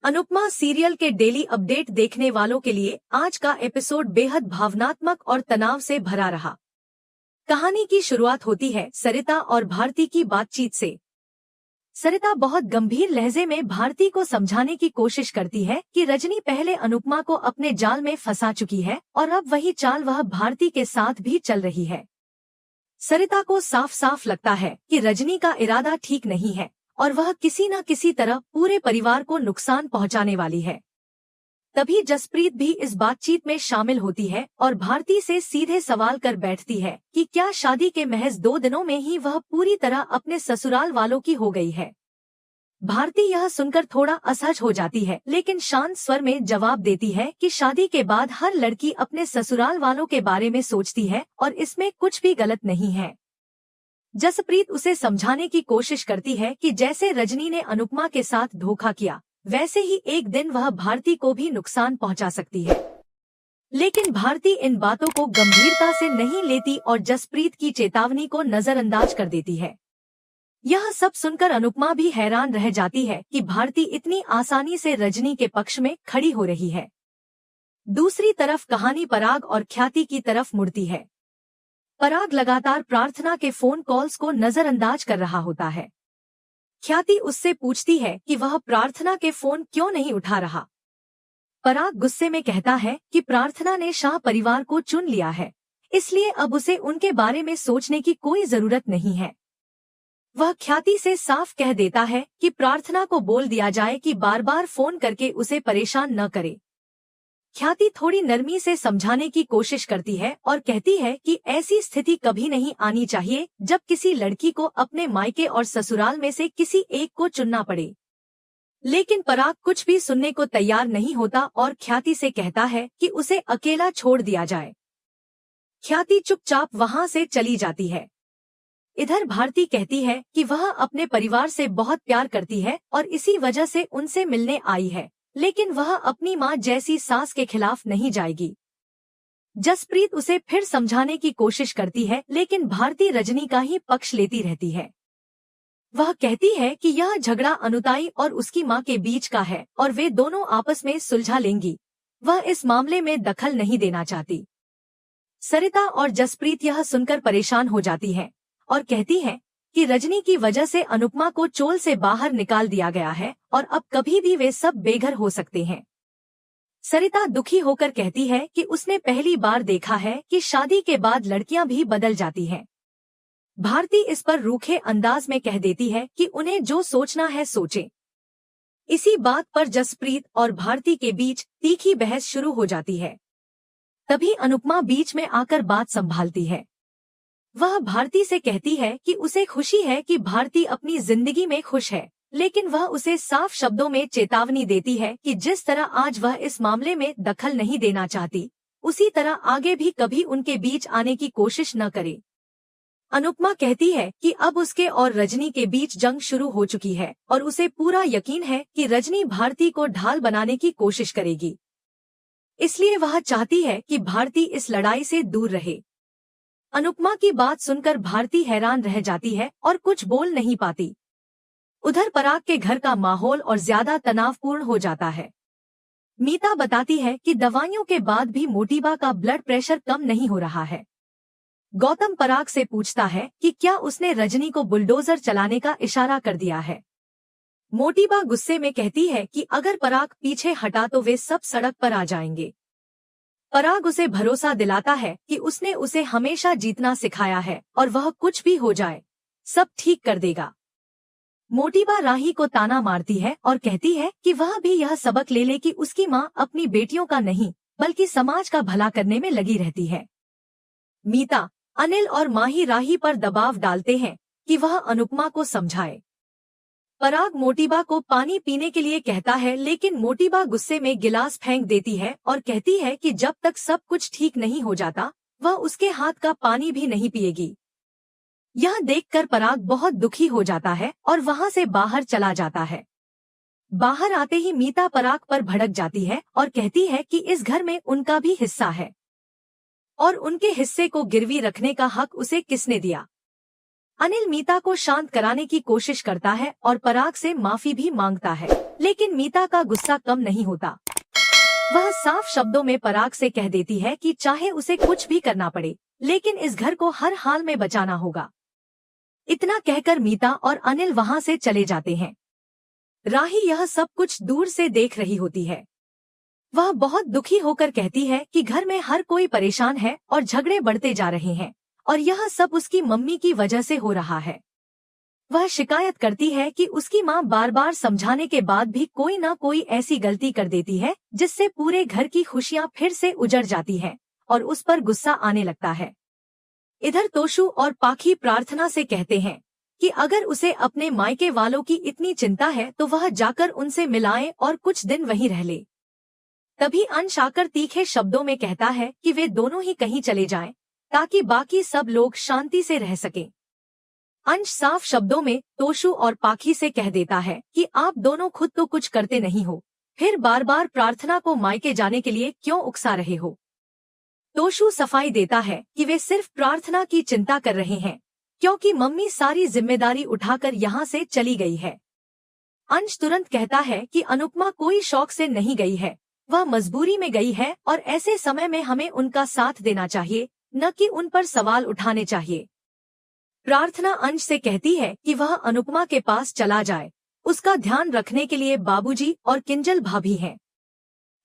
Anupama serial के daily update देखने वालों के लिए आज का एपिसोड बेहद भावनात्मक और तनाव से भरा रहा। कहानी की शुरुआत होती है सरिता और भारती की बातचीत से। सरिता बहुत गंभीर लहजे में भारती को समझाने की कोशिश करती है कि रजनी पहले अनुपमा को अपने जाल में फंसा चुकी है और अब वही चाल वह भारती के साथ भी चल रही है। सरिता को साफ साफ लगता है कि रजनी का इरादा ठीक नहीं है और वह किसी न किसी तरह पूरे परिवार को नुकसान पहुंचाने वाली है। तभी जसप्रीत भी इस बातचीत में शामिल होती है और भारती से सीधे सवाल कर बैठती है कि क्या शादी के महज 2 दिनों में ही वह पूरी तरह अपने ससुराल वालों की हो गई है। भारती यह सुनकर थोड़ा असहज हो जाती है, लेकिन शांत स्वर में जवाब देती है कि शादी के बाद हर लड़की अपने ससुराल वालों के बारे में सोचती है और इसमें कुछ भी गलत नहीं है। जसप्रीत उसे समझाने की कोशिश करती है कि जैसे रजनी ने अनुपमा के साथ धोखा किया, वैसे ही एक दिन वह भारती को भी नुकसान पहुंचा सकती है। लेकिन भारती इन बातों को गंभीरता से नहीं लेती और जसप्रीत की चेतावनी को नजरअंदाज कर देती है। यह सब सुनकर अनुपमा भी हैरान रह जाती है कि भारती इतनी आसानी से रजनी के पक्ष में खड़ी हो रही है। दूसरी तरफ कहानी पराग और ख्याति की तरफ मुड़ती है। पराग लगातार प्रार्थना के फोन कॉल्स को नजरअंदाज कर रहा होता है। ख्याति उससे पूछती है कि वह प्रार्थना के फोन क्यों नहीं उठा रहा। पराग गुस्से में कहता है कि प्रार्थना ने शाह परिवार को चुन लिया है, इसलिए अब उसे उनके बारे में सोचने की कोई जरूरत नहीं है। वह ख्याति से साफ कह देता है कि प्रार्थना को बोल दिया जाए कि बार बार फोन करके उसे परेशान न करे। ख्याति थोड़ी नरमी से समझाने की कोशिश करती है और कहती है कि ऐसी स्थिति कभी नहीं आनी चाहिए जब किसी लड़की को अपने मायके और ससुराल में से किसी एक को चुनना पड़े। लेकिन पराग कुछ भी सुनने को तैयार नहीं होता और ख्याति से कहता है कि उसे अकेला छोड़ दिया जाए। ख्याति चुपचाप वहां से चली जाती है। इधर भारती कहती है कि वह अपने परिवार से बहुत प्यार करती है और इसी वजह से उनसे मिलने आई है, लेकिन वह अपनी मां जैसी सास के खिलाफ नहीं जाएगी। जसप्रीत उसे फिर समझाने की कोशिश करती है, लेकिन भारती रजनी का ही पक्ष लेती रहती है। वह कहती है कि यह झगड़ा अनुताई और उसकी मां के बीच का है और वे दोनों आपस में सुलझा लेंगी। वह इस मामले में दखल नहीं देना चाहती। सरिता और जसप्रीत यह सुनकर परेशान हो जाती है और कहती है कि रजनी की वजह से अनुपमा को चोल से बाहर निकाल दिया गया है और अब कभी भी वे सब बेघर हो सकते हैं। सरिता दुखी होकर कहती है कि उसने पहली बार देखा है कि शादी के बाद लड़कियां भी बदल जाती हैं। भारती इस पर रूखे अंदाज में कह देती है कि उन्हें जो सोचना है सोचें। इसी बात पर जसप्रीत और भारती के बीच तीखी बहस शुरू हो जाती है। तभी अनुपमा बीच में आकर बात संभालती है। वह भारती से कहती है कि उसे खुशी है कि भारती अपनी जिंदगी में खुश है, लेकिन वह उसे साफ शब्दों में चेतावनी देती है कि जिस तरह आज वह इस मामले में दखल नहीं देना चाहती, उसी तरह आगे भी कभी उनके बीच आने की कोशिश न करे। अनुपमा कहती है कि अब उसके और रजनी के बीच जंग शुरू हो चुकी है और उसे पूरा यकीन है कि रजनी भारती को ढाल बनाने की कोशिश करेगी। इसलिए वह चाहती है कि भारती इस लड़ाई से दूर रहे। अनुपमा की बात सुनकर भारती हैरान रह जाती है और कुछ बोल नहीं पाती। उधर पराग के घर का माहौल और ज्यादा तनावपूर्ण हो जाता है। मीता बताती है कि दवाइयों के बाद भी मोटिबा का ब्लड प्रेशर कम नहीं हो रहा है। गौतम पराग से पूछता है कि क्या उसने रजनी को बुलडोजर चलाने का इशारा कर दिया है। मोटिबा गुस्से में कहती है कि अगर पराग पीछे हटा तो वे सब सड़क पर आ जाएंगे। पराग उसे भरोसा दिलाता है कि उसने उसे हमेशा जीतना सिखाया है और वह कुछ भी हो जाए सब ठीक कर देगा। मोटिबा राही को ताना मारती है और कहती है कि वह भी यह सबक ले ले कि उसकी मां अपनी बेटियों का नहीं बल्कि समाज का भला करने में लगी रहती है। मीता, अनिल और माही राही पर दबाव डालते हैं कि वह अनुपमा को समझाए। पराग मोटिबा को पानी पीने के लिए कहता है, लेकिन मोटिबा गुस्से में गिलास फेंक देती है और कहती है कि जब तक सब कुछ ठीक नहीं हो जाता वह उसके हाथ का पानी भी नहीं पिएगी। यह देखकर पराग बहुत दुखी हो जाता है और वहां से बाहर चला जाता है। बाहर आते ही मीता पराग पर भड़क जाती है और कहती है कि इस घर में उनका भी हिस्सा है और उनके हिस्से को गिरवी रखने का हक उसे किसने दिया। अनिल मीता को शांत कराने की कोशिश करता है और पराग से माफी भी मांगता है, लेकिन मीता का गुस्सा कम नहीं होता। वह साफ शब्दों में पराग से कह देती है कि चाहे उसे कुछ भी करना पड़े, लेकिन इस घर को हर हाल में बचाना होगा। इतना कहकर मीता और अनिल वहां से चले जाते हैं। राही यह सब कुछ दूर से देख रही होती है। वह बहुत दुखी होकर कहती है कि घर में हर कोई परेशान है और झगड़े बढ़ते जा रहे हैं, और यह सब उसकी मम्मी की वजह से हो रहा है। वह शिकायत करती है कि उसकी माँ बार बार समझाने के बाद भी कोई ना कोई ऐसी गलती कर देती है जिससे पूरे घर की खुशियाँ फिर से उजड़ जाती हैं, और उस पर गुस्सा आने लगता है। इधर तोशु और पाखी प्रार्थना से कहते हैं कि अगर उसे अपने मायके वालों की इतनी चिंता है तो वह जाकर उनसे मिलाए और कुछ दिन वहीं रह ले। तभी अंश आकर तीखे शब्दों में कहता है कि वे दोनों ही कहीं चले जाएं, ताकि बाकी सब लोग शांति से रह सकें। अंश साफ शब्दों में तोशु और पाखी से कह देता है कि आप दोनों खुद तो कुछ करते नहीं हो, फिर बार बार प्रार्थना को मायके जाने के लिए क्यों उकसा रहे हो। तोशु सफाई देता है कि वे सिर्फ प्रार्थना की चिंता कर रहे हैं, क्योंकि मम्मी सारी जिम्मेदारी उठाकर यहाँ से चली गई है। अंश तुरंत कहता है कि अनुपमा कोई शौक से नहीं गई है, वह मजबूरी में गई है, और ऐसे समय में हमें उनका साथ देना चाहिए, न कि उन पर सवाल उठाने चाहिए। प्रार्थना अंश से कहती है कि वह अनुपमा के पास चला जाए, उसका ध्यान रखने के लिए बाबूजी और किंजल भाभी हैं।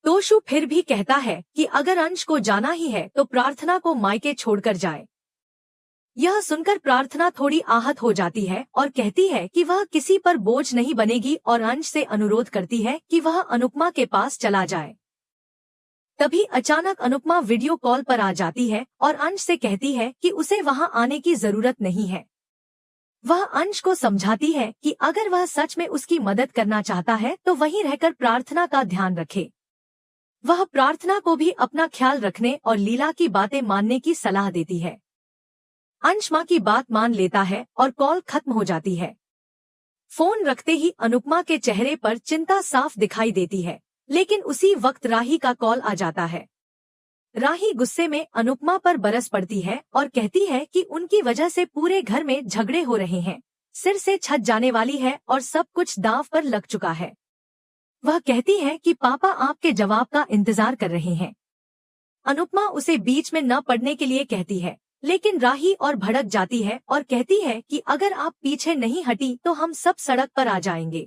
तोशु फिर भी कहता है कि अगर अंश को जाना ही है तो प्रार्थना को मायके छोड़कर जाए। यह सुनकर प्रार्थना थोड़ी आहत हो जाती है और कहती है कि वह किसी पर बोझ नहीं बनेगी, और अंश से अनुरोध करती है कि वह अनुपमा के पास चला जाए। तभी अचानक अनुपमा वीडियो कॉल पर आ जाती है और अंश से कहती है कि उसे वहां आने की जरूरत नहीं है। वह अंश को समझाती है कि अगर वह सच में उसकी मदद करना चाहता है तो वहीं रहकर प्रार्थना का ध्यान रखे। वह प्रार्थना को भी अपना ख्याल रखने और लीला की बातें मानने की सलाह देती है। अंश माँ की बात मान लेता है और कॉल खत्म हो जाती है। फोन रखते ही अनुपमा के चेहरे पर चिंता साफ दिखाई देती है, लेकिन उसी वक्त राही का कॉल आ जाता है। राही गुस्से में अनुपमा पर बरस पड़ती है और कहती है कि उनकी वजह से पूरे घर में झगड़े हो रहे हैं, सिर से छत जाने वाली है और सब कुछ दांव पर लग चुका है। वह कहती है कि पापा आपके जवाब का इंतजार कर रहे हैं। अनुपमा उसे बीच में न पड़ने के लिए कहती है, लेकिन राही और भड़क जाती है और कहती है कि अगर आप पीछे नहीं हटी तो हम सब सड़क पर आ जाएंगे।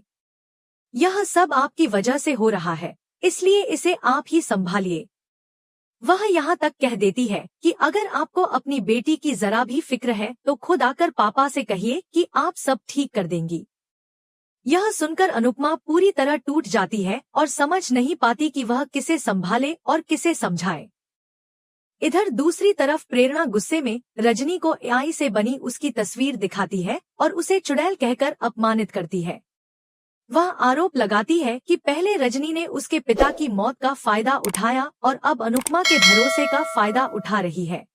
यह सब आपकी वजह से हो रहा है, इसलिए इसे आप ही संभालिए। वह यहाँ तक कह देती है कि अगर आपको अपनी बेटी की जरा भी फिक्र है तो खुद आकर पापा से कहिए कि आप सब ठीक कर देंगी। यह सुनकर अनुपमा पूरी तरह टूट जाती है और समझ नहीं पाती कि वह किसे संभाले और किसे समझाए। इधर दूसरी तरफ प्रेरणा गुस्से में रजनी को एआई से बनी उसकी तस्वीर दिखाती है और उसे चुड़ैल कहकर अपमानित करती है। वह आरोप लगाती है कि पहले रजनी ने उसके पिता की मौत का फायदा उठाया और अब अनुपमा के भरोसे का फायदा उठा रही है।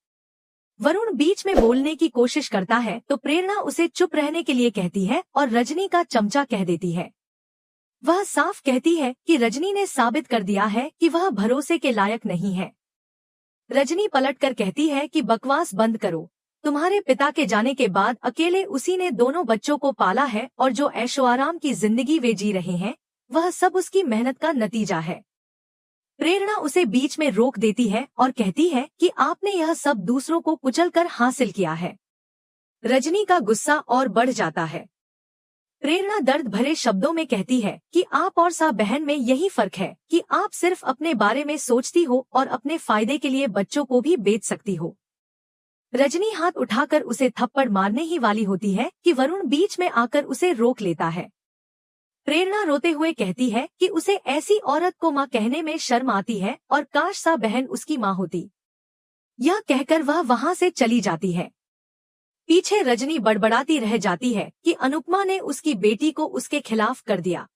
वरुण बीच में बोलने की कोशिश करता है तो प्रेरणा उसे चुप रहने के लिए कहती है और रजनी का चमचा कह देती है। वह साफ कहती है कि रजनी ने साबित कर दिया है कि वह भरोसे के लायक नहीं है। रजनी पलटकर कहती है कि बकवास बंद करो, तुम्हारे पिता के जाने के बाद अकेले उसी ने दोनों बच्चों को पाला है और जो ऐशोआराम की जिंदगी वे जी रहे हैं वह सब उसकी मेहनत का नतीजा है। प्रेरणा उसे बीच में रोक देती है और कहती है कि आपने यह सब दूसरों को कुचलकर हासिल किया है। रजनी का गुस्सा और बढ़ जाता है। प्रेरणा दर्द भरे शब्दों में कहती है कि आप और सा बहन में यही फर्क है कि आप सिर्फ अपने बारे में सोचती हो और अपने फायदे के लिए बच्चों को भी बेच सकती हो। रजनी हाथ उठाकर उसे थप्पड़ मारने ही वाली होती है कि वरुण बीच में आकर उसे रोक लेता है। प्रेरणा रोते हुए कहती है कि उसे ऐसी औरत को माँ कहने में शर्म आती है और काश सा बहन उसकी माँ होती। यह कहकर वह वहां से चली जाती है। पीछे रजनी बड़बड़ाती रह जाती है कि अनुपमा ने उसकी बेटी को उसके खिलाफ कर दिया।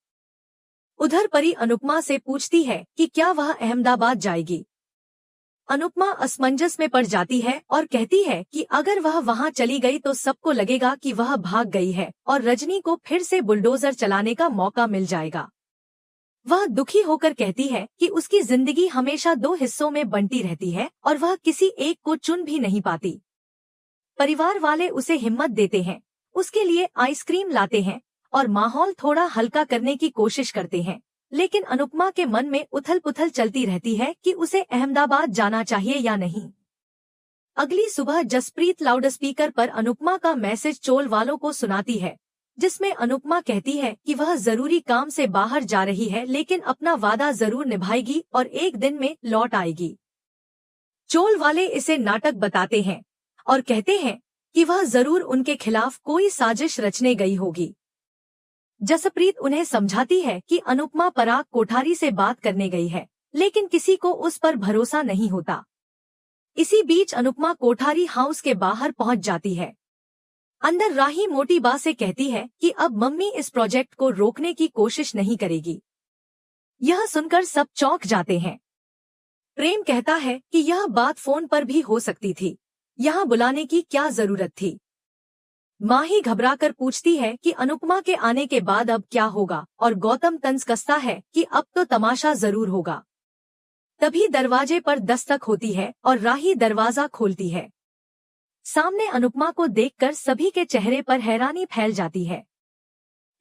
उधर परी अनुपमा से पूछती है कि क्या वह अहमदाबाद जाएगी। अनुपमा असमंजस में पड़ जाती है और कहती है कि अगर वह वहां चली गई तो सबको लगेगा कि वह भाग गई है और रजनी को फिर से बुलडोजर चलाने का मौका मिल जाएगा। वह दुखी होकर कहती है कि उसकी जिंदगी हमेशा दो हिस्सों में बंटी रहती है और वह किसी एक को चुन भी नहीं पाती। परिवार वाले उसे हिम्मत देते हैं, उसके लिए आइसक्रीम लाते हैं और माहौल थोड़ा हल्का करने की कोशिश करते हैं। लेकिन अनुपमा के मन में उथल पुथल चलती रहती है कि उसे अहमदाबाद जाना चाहिए या नहीं। अगली सुबह जसप्रीत लाउडस्पीकर पर अनुपमा का मैसेज चोल वालों को सुनाती है, जिसमें अनुपमा कहती है कि वह जरूरी काम से बाहर जा रही है, लेकिन अपना वादा जरूर निभाएगी और एक दिन में लौट आएगी। चोल वाले इसे नाटक बताते हैं और कहते हैं कि वह जरूर उनके खिलाफ कोई साजिश रचने गई होगी। जसप्रीत उन्हें समझाती है कि अनुपमा पराग कोठारी से बात करने गई है, लेकिन किसी को उस पर भरोसा नहीं होता। इसी बीच अनुपमा कोठारी हाउस के बाहर पहुंच जाती है। अंदर राही मोटी बा से कहती है कि अब मम्मी इस प्रोजेक्ट को रोकने की कोशिश नहीं करेगी। यह सुनकर सब चौंक जाते हैं। प्रेम कहता है कि यह बात फोन पर भी हो सकती थी, यहाँ बुलाने की क्या जरूरत थी। माही घबराकर पूछती है कि अनुपमा के आने के बाद अब क्या होगा, और गौतम तंज कसता है कि अब तो तमाशा जरूर होगा। तभी दरवाजे पर दस्तक होती है और राही दरवाजा खोलती है। सामने अनुपमा को देखकर सभी के चेहरे पर हैरानी फैल जाती है।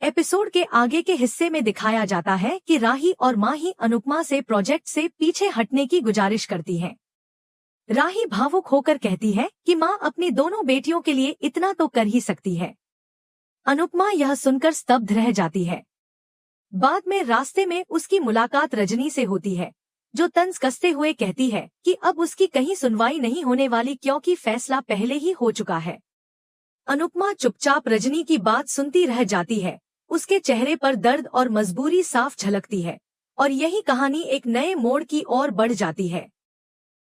एपिसोड के आगे के हिस्से में दिखाया जाता है कि राही और माही अनुपमा से प्रोजेक्ट से पीछे हटने की गुजारिश करती हैं। राही भावुक होकर कहती है कि माँ अपनी दोनों बेटियों के लिए इतना तो कर ही सकती है। अनुपमा यह सुनकर स्तब्ध रह जाती है। बाद में रास्ते में उसकी मुलाकात रजनी से होती है, जो तंज कसते हुए कहती है कि अब उसकी कहीं सुनवाई नहीं होने वाली, क्योंकि फैसला पहले ही हो चुका है। अनुपमा चुपचाप रजनी की बात सुनती रह जाती है। उसके चेहरे पर दर्द और मजबूरी साफ झलकती है और यही कहानी एक नए मोड़ की ओर बढ़ जाती है।